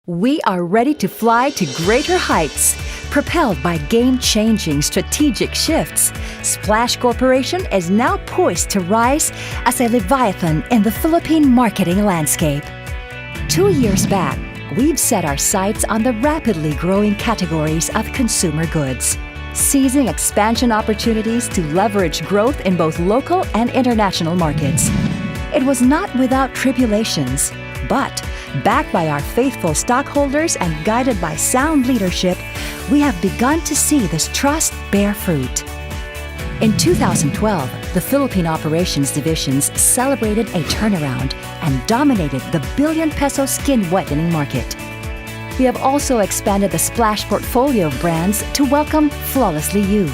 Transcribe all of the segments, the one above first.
We are ready to fly to greater heights. Propelled by game-changing strategic shifts, Splash Corporation is now poised to rise as a leviathan in the Philippine marketing landscape. 2 years back, we've set our sights on the rapidly growing categories of consumer goods, seizing expansion opportunities to leverage growth in both local and international markets. It was not without tribulations, but backed by our faithful stockholders and guided by sound leadership, we have begun to see this trust bear fruit. In 2012, the Philippine Operations Divisions celebrated a turnaround and dominated the billion-peso skin whitening market. We have also expanded the Splash portfolio of brands to welcome Flawlessly You,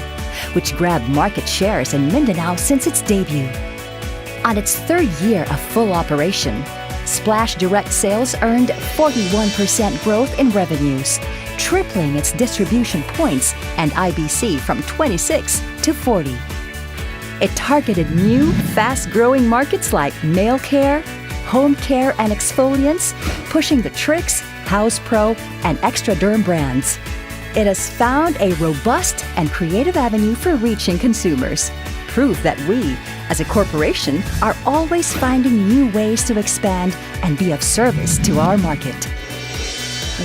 which grabbed market shares in Mindanao since its debut. On its third year of full operation, Splash direct sales earned 41% growth in revenues, tripling its distribution points and IBC from 26 to 40. It targeted new, fast-growing markets like male care, home care and exfoliants, pushing the Trix, House Pro, and Extra Derm brands. It has found a robust and creative avenue for reaching consumers, proof that we, as a corporation, are always finding new ways to expand and be of service to our market.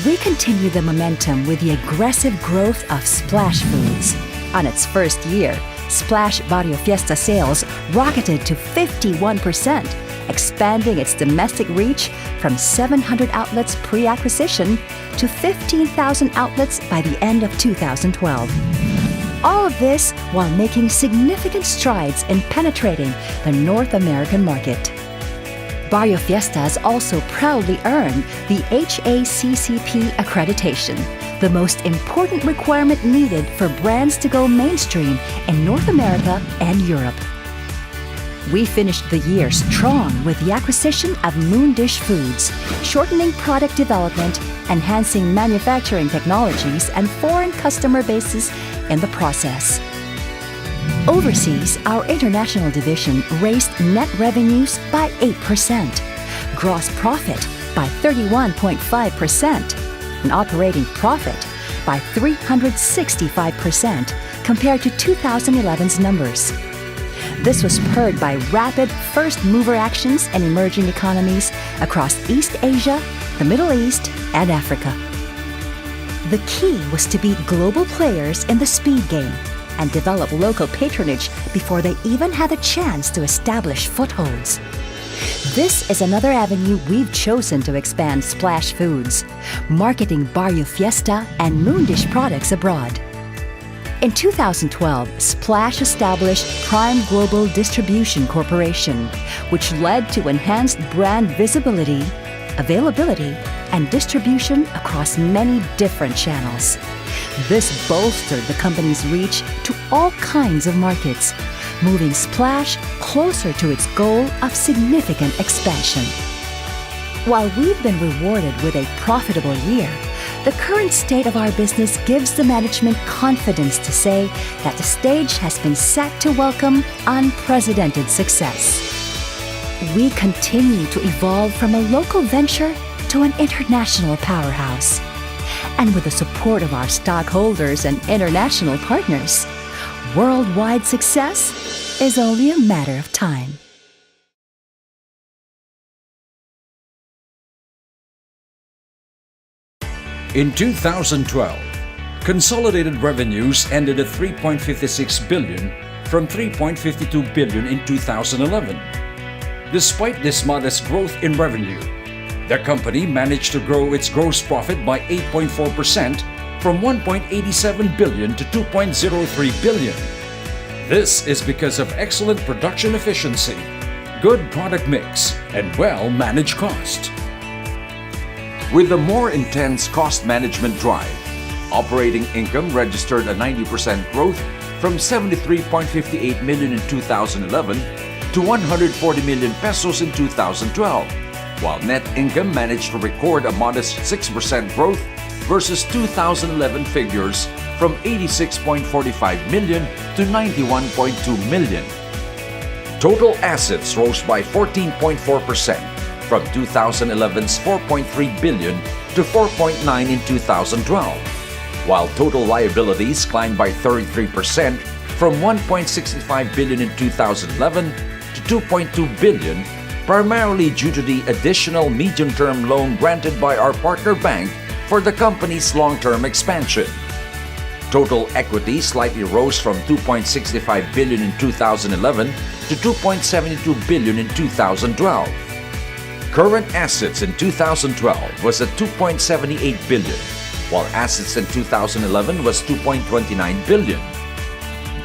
We continue the momentum with the aggressive growth of Splash Foods. On its first year, Splash Barrio Fiesta sales rocketed to 51%, expanding its domestic reach from 700 outlets pre-acquisition to 15,000 outlets by the end of 2012. All of this while making significant strides in penetrating the North American market. Barrio Fiestas also proudly earned the HACCP accreditation, the most important requirement needed for brands to go mainstream in North America and Europe. We finished the year strong with the acquisition of Moondish Foods, shortening product development, enhancing manufacturing technologies, and foreign customer bases in the process. Overseas, our international division raised net revenues by 8%, gross profit by 31.5%, and operating profit by 365% compared to 2011's numbers. This was spurred by rapid first-mover actions in emerging economies across East Asia, the Middle East, and Africa. The key was to beat global players in the speed game and develop local patronage before they even had a chance to establish footholds. This is another avenue we've chosen to expand Splash Foods, marketing Barrio Fiesta and Moondish products abroad. In 2012, Splash established Prime Global Distribution Corporation, which led to enhanced brand visibility, availability, and distribution across many different channels. This bolstered the company's reach to all kinds of markets, moving Splash closer to its goal of significant expansion. While we've been rewarded with a profitable year, the current state of our business gives the management confidence to say that the stage has been set to welcome unprecedented success. We continue to evolve from a local venture to an international powerhouse. And with the support of our stockholders and international partners, worldwide success is only a matter of time. In 2012, consolidated revenues ended at 3.56 billion from 3.52 billion in 2011. Despite this modest growth in revenue, the company managed to grow its gross profit by 8.4% from 1.87 billion to 2.03 billion. This is because of excellent production efficiency, good product mix, and well-managed cost. With a more intense cost management drive, operating income registered a 90% growth from 73.58 million in 2011 to 140 million pesos in 2012, while net income managed to record a modest 6% growth versus 2011 figures from 86.45 million to 91.2 million. Total assets rose by 14.4% from 2011's 4.3 billion to 4.9 in 2012, while total liabilities climbed by 33% from 1.65 billion in 2011 to 2.2 billion, primarily due to the additional medium-term loan granted by our partner bank for the company's long-term expansion. Total equity slightly rose from 2.65 billion in 2011 to 2.72 billion in 2012. Current assets in 2012 was at 2.78 billion, while assets in 2011 was 2.29 billion.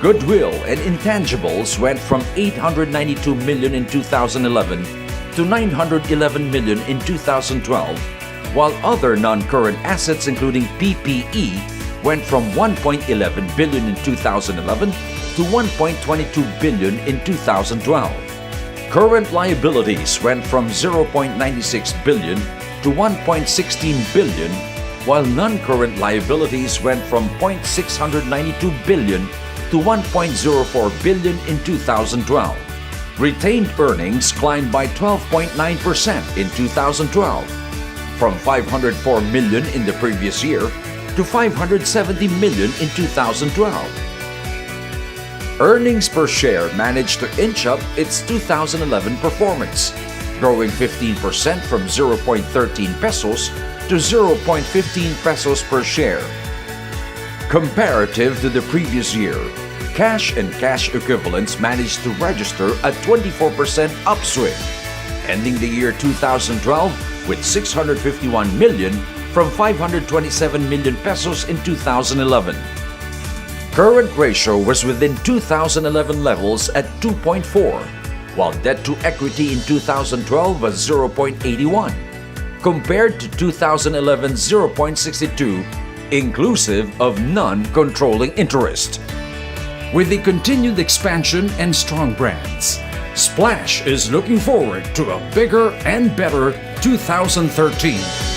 Goodwill and intangibles went from 892 million in 2011 to 911 million in 2012, while other non-current assets including PPE went from 1.11 billion in 2011 to 1.22 billion in 2012. Current liabilities went from 0.96 billion to 1.16 billion, while non-current liabilities went from 0.692 billion to 1.04 billion in 2012. Retained earnings climbed by 12.9% in 2012, from 504 million in the previous year to 570 million in 2012. Earnings per share managed to inch up its 2011 performance, growing 15% from 0.13 pesos to 0.15 pesos per share. Comparative to the previous year, cash and cash equivalents managed to register a 24% upswing, ending the year 2012 with 651 million from 527 million pesos in 2011. Current ratio was within 2011 levels at 2.4, while debt to equity in 2012 was 0.81, compared to 2011's 0.62, inclusive of non-controlling interest. With the continued expansion and strong brands, Splash is looking forward to a bigger and better 2013.